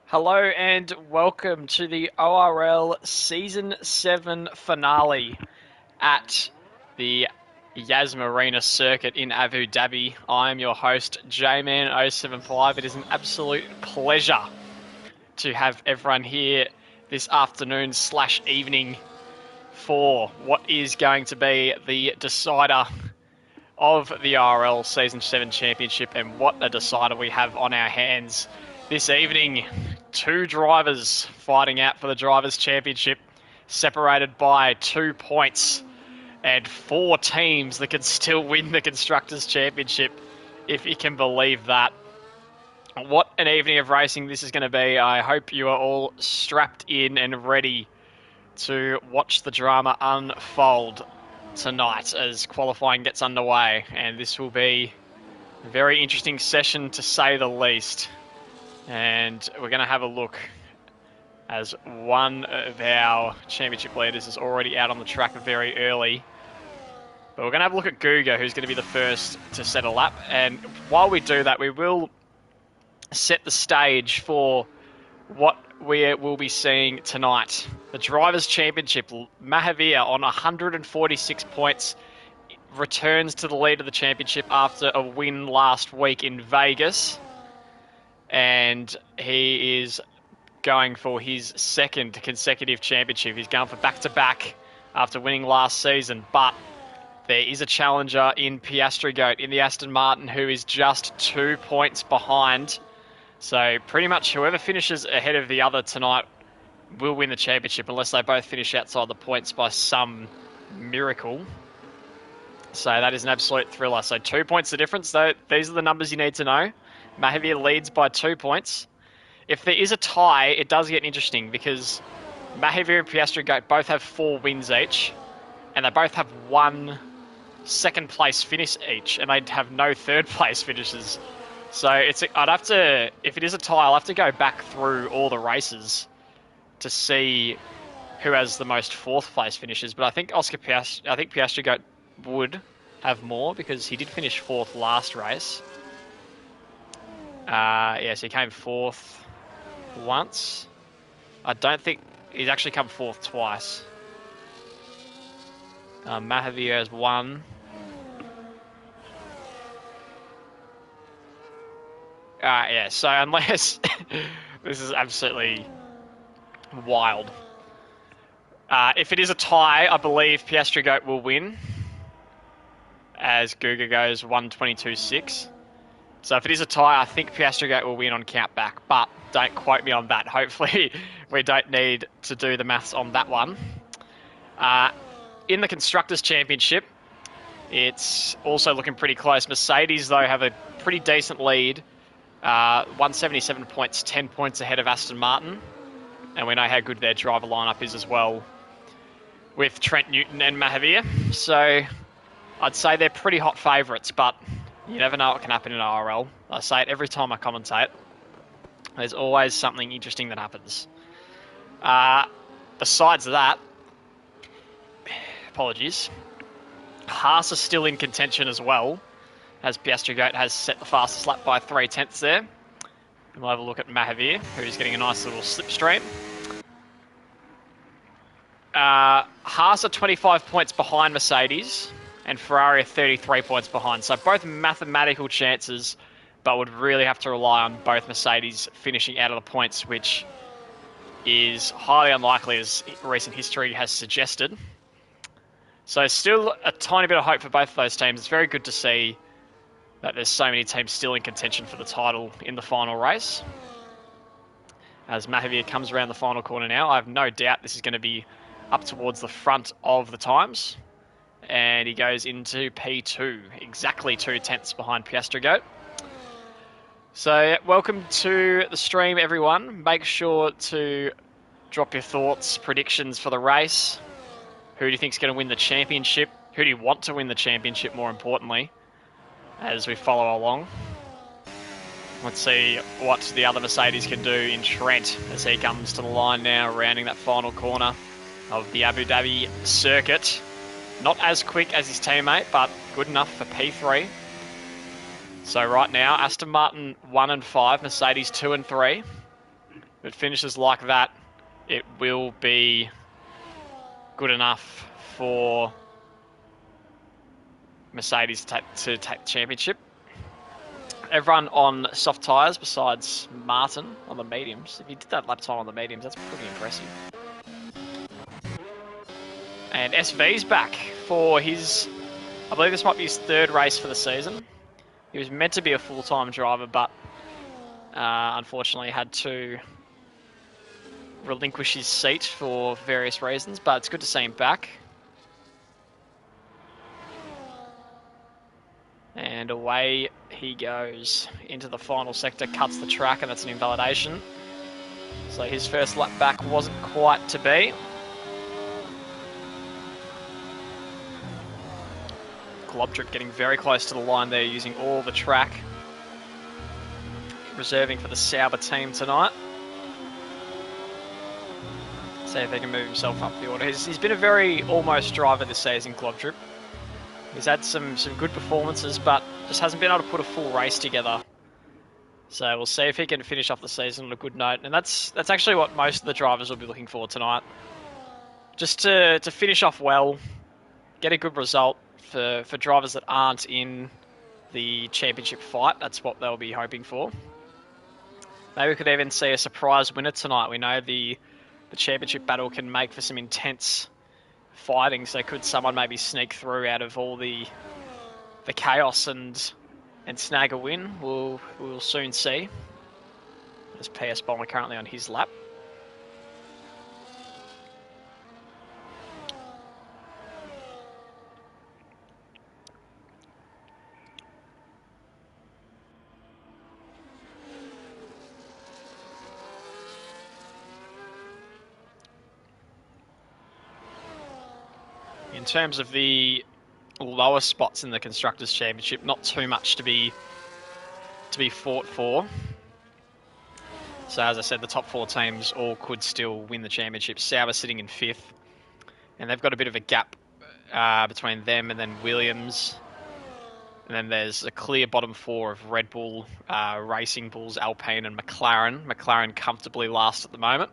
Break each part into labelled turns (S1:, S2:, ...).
S1: Hello and welcome to the ORL Season 7 finale at the Yas Marina circuit in Abu Dhabi. I am your host, J-Man075. It is an absolute pleasure to have everyone here this afternoon slash evening for what is going to be the decider of the ORL Season 7 Championship, and what a decider we have on our hands this evening. Two drivers fighting out for the Drivers' Championship, separated by 2 points, and four teams that can still win the Constructors' Championship, if you can believe that. What an evening of racing this is going to be. I hope you are all strapped in and ready to watch the drama unfold tonight as qualifying gets underway, and this will be a very interesting session to say the least. And we're going to have a look as one of our championship leaders is already out on the track very early. But we're going to have a look at Guga, who's going to be the first to set a lap. And while we do that, we will set the stage for what we will be seeing tonight. The Drivers' Championship, Mahavir on 146 points returns to the lead of the championship after a win last week in Vegas. And he is going for his second consecutive championship. He's going for back-to-back after winning last season. But there is a challenger in Piastri Goat in the Aston Martin who is just 2 points behind. So pretty much whoever finishes ahead of the other tonight will win the championship, unless they both finish outside the points by some miracle. So that is an absolute thriller. So 2 points the difference. Though these are the numbers you need to know. Mahavir leads by 2 points. If there is a tie, it does get interesting, because Mahavir and Piastri Goat both have 4 wins each, and they both have 1 second place finish each, and they'd have no third place finishes. So I'd have to, if it is a tie, I'll have to go back through all the races to see who has the most fourth place finishes. But I think Piastri Goat would have more, because he did finish 4th last race. Yes, he came 4th once. I don't think he's actually come 4th twice. Mahavir has 1. Yeah, so unless this is absolutely wild. If it is a tie, I believe Piastri Goat will win, as Guga goes 122.6. So if it is a tie, I think Piastri Goat will win on count back, but don't quote me on that. Hopefully we don't need to do the maths on that one. In the Constructors' Championship, it's also looking pretty close. Mercedes, though, have a pretty decent lead. 177 points, 10 points ahead of Aston Martin. And we know how good their driver lineup is as well, with Trent Newton and Mahavir. So I'd say they're pretty hot favourites, but you never know what can happen in ORL. I say it every time I commentate. There's always something interesting that happens. Besides that, apologies, Haas is still in contention as well, as Piastri Goat has set the fastest lap by 3/10 there. And we'll have a look at Mahavir, who's getting a nice little slipstream. Haas are 25 points behind Mercedes, and Ferrari are 33 points behind. So both mathematical chances, but would really have to rely on both Mercedes finishing out of the points, which is highly unlikely, as recent history has suggested. So still a tiny bit of hope for both of those teams. It's very good to see that there's so many teams still in contention for the title in the final race. As Mahavir comes around the final corner now, I have no doubt this is going to be up towards the front of the times. And he goes into P2, exactly 2/10 behind Piastri Goat. So welcome to the stream, everyone. Make sure to drop your thoughts, predictions for the race. Who do you think is going to win the championship? Who do you want to win the championship, more importantly, as we follow along? Let's see what the other Mercedes can do in Trent as he comes to the line now, rounding that final corner of the Abu Dhabi circuit. Not as quick as his teammate, but good enough for P3. So right now, Aston Martin 1 and 5, Mercedes 2 and 3. If it finishes like that, it will be good enough for Mercedes to take the championship. Everyone on soft tyres besides Martin on the mediums. If you did that lap time on the mediums, that's pretty impressive. And SV's back for his, I believe this might be his third race for the season. He was meant to be a full-time driver, but unfortunately had to relinquish his seat for various reasons, but it's good to see him back. And away he goes into the final sector, cuts the track, and that's an invalidation. So his first lap back wasn't quite to be. Globtrip getting very close to the line there, using all the track. Reserving for the Sauber team tonight. See if he can move himself up the order. He's been a very almost driver this season, Globtrip. He's had some good performances, but just hasn't been able to put a full race together. So we'll see if he can finish off the season on a good note. And that's actually what most of the drivers will be looking for tonight. Just to finish off well, get a good result for drivers that aren't in the championship fight. That's what they'll be hoping for. Maybe we could even see a surprise winner tonight. We know the championship battle can make for some intense fighting, so could someone maybe sneak through out of all the chaos and snag a win? We'll soon see. There's PS Bomber currently on his lap. In terms of the lower spots in the Constructors' Championship, not too much to be fought for. So as I said, the top four teams all could still win the championship. Sauber sitting in 5th, and they've got a bit of a gap between them and then Williams. And then there's a clear bottom 4 of Red Bull, Racing Bulls, Alpine and McLaren. McLaren comfortably last at the moment.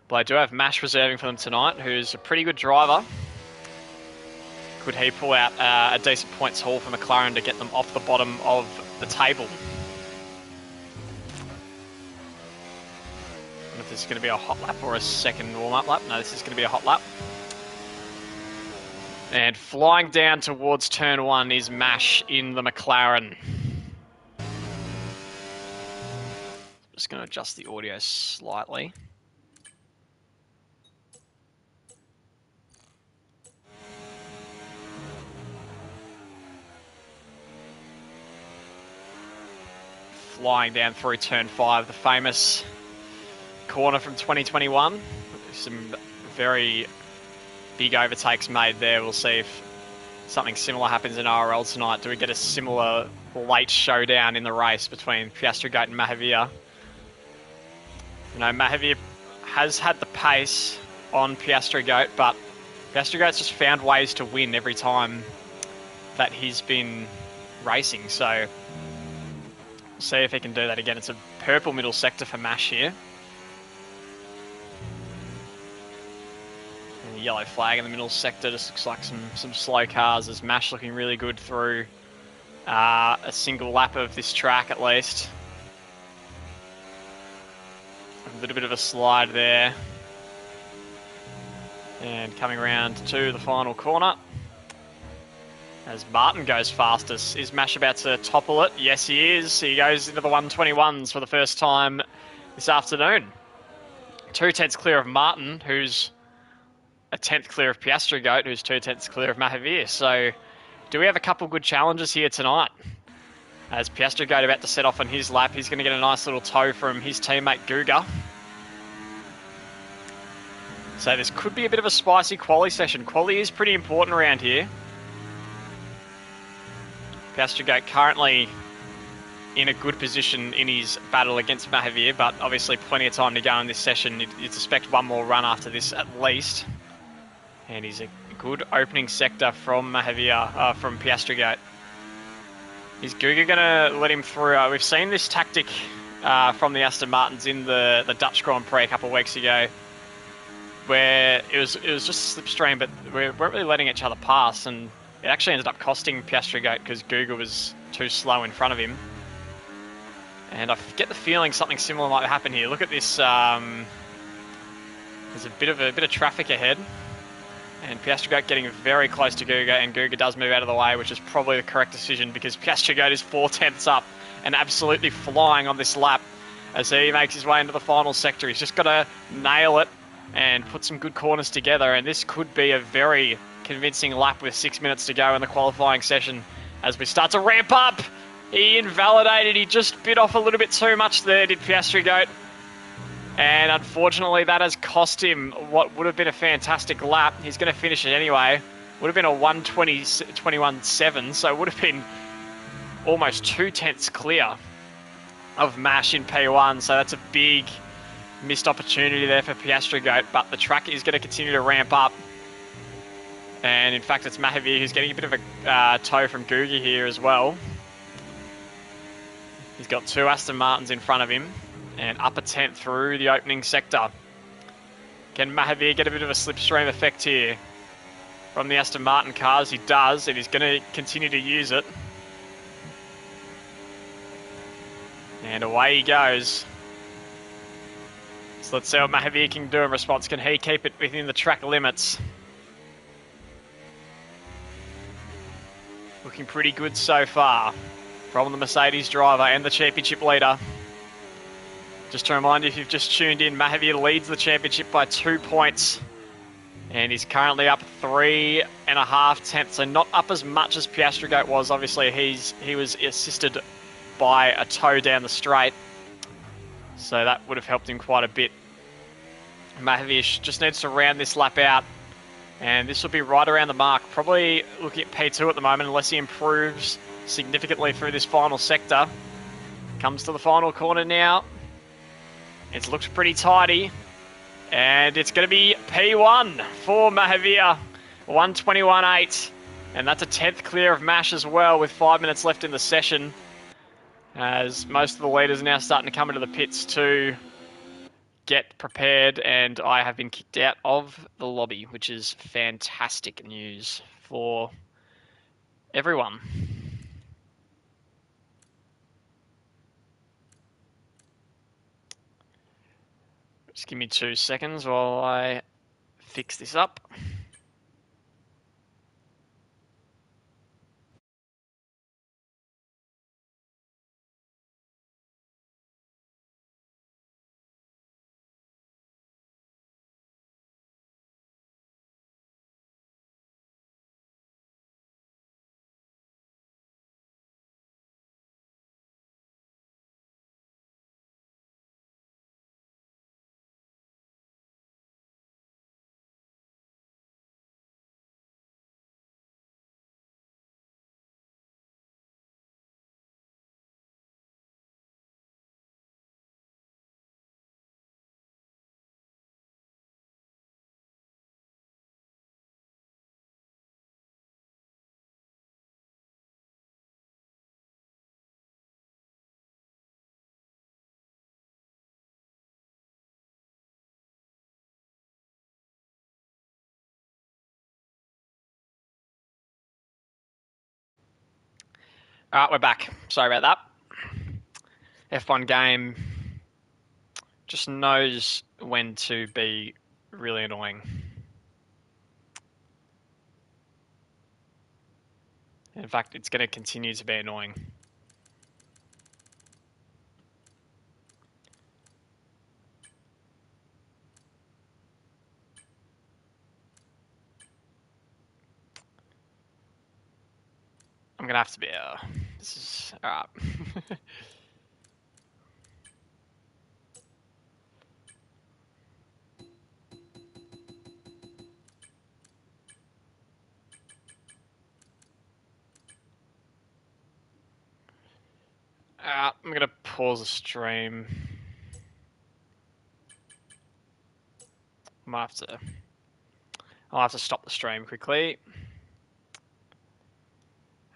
S1: But I do have Mash reserving for them tonight, who's a pretty good driver. Could he pull out a decent points haul for McLaren to get them off the bottom of the table? I don't know if this is going to be a hot lap or a second warm-up lap. No, this is going to be a hot lap. And flying down towards turn 1 is Mash in the McLaren. Just going to adjust the audio slightly. Flying down through turn 5, the famous corner from 2021. Some very big overtakes made there. We'll see if something similar happens in ORL tonight. Do we get a similar late showdown in the race between Piastri Goat and Mahavir? You know, Mahavir has had the pace on Piastri Goat, but Piastri Goat's just found ways to win every time that he's been racing. So see if he can do that again. It's a purple middle sector for Mash here. And the yellow flag in the middle sector just looks like some slow cars. As Mash looking really good through a single lap of this track at least. A little bit of a slide there. And coming around to the final corner. As Martin goes fastest. Is Mash about to topple it? Yes, he is. He goes into the 121s for the first time this afternoon. 2/10 clear of Martin, who's a 10th clear of Piastri Goat, who's 2/10 clear of Mahavir. So, do we have a couple good challenges here tonight? As Piastri Goat about to set off on his lap, he's going to get a nice little tow from his teammate Guga. So this could be a bit of a spicy quali session. Quali is pretty important around here. Piastri Goat currently in a good position in his battle against Mahavir, but obviously plenty of time to go in this session. You'd suspect one more run after this at least. And he's a good opening sector from Mahavir, from Piastri Goat. Is Guga going to let him through? We've seen this tactic from the Aston Martins in the Dutch Grand Prix a couple of weeks ago, where it was just a slipstream, but we weren't really letting each other pass, and it actually ended up costing Piastri Goat because Guga was too slow in front of him. And I get the feeling something similar might happen here. Look at this. There's a bit of traffic ahead, and Piastri Goat getting very close to Guga, and Guga does move out of the way, which is probably the correct decision because Piastri Goat is 4/10 up and absolutely flying on this lap as he makes his way into the final sector. He's just got to nail it and put some good corners together, and this could be a very convincing lap with 6 minutes to go in the qualifying session as we start to ramp up. He invalidated, he just bit off a little bit too much there, did Piastri Goat. And unfortunately, that has cost him what would have been a fantastic lap. He's going to finish it anyway. Would have been a 1:21.7, so it would have been almost 2/10 clear of Mash in P1. So that's a big missed opportunity there for Piastri Goat. But the track is going to continue to ramp up. And in fact, it's Mahavir who's getting a bit of a tow from Guga here as well. He's got two Aston Martins in front of him and up a 10th through the opening sector. Can Mahavir get a bit of a slipstream effect here from the Aston Martin cars? He does, and he's going to continue to use it. And away he goes. So let's see what Mahavir can do in response. Can he keep it within the track limits? Looking pretty good so far from the Mercedes driver and the championship leader. Just to remind you, if you've just tuned in, Mahavir leads the championship by 2 points. And he's currently up 3.5 tenths. So not up as much as Piastri Goat was. Obviously, he was assisted by a tow down the straight. So that would have helped him quite a bit. Mahavir just needs to round this lap out. And this will be right around the mark. Probably looking at P2 at the moment, unless he improves significantly through this final sector. Comes to the final corner now. It looks pretty tidy. And it's going to be P1 for Mahavir. 1:21.8. And that's a 10th clear of Mash as well with 5 minutes left in the session. As most of the leaders are now starting to come into the pits to get prepared. And I have been kicked out of the lobby, which is fantastic news for everyone. Just give me 2 seconds while I fix this up. Alright, we're back. Sorry about that. F1 game just knows when to be really annoying. In fact, it's going to continue to be annoying. I'm going to have to be... this is... Alright. I'm going to pause the stream. I'll have to stop the stream quickly.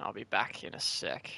S1: I'll be back in a sec.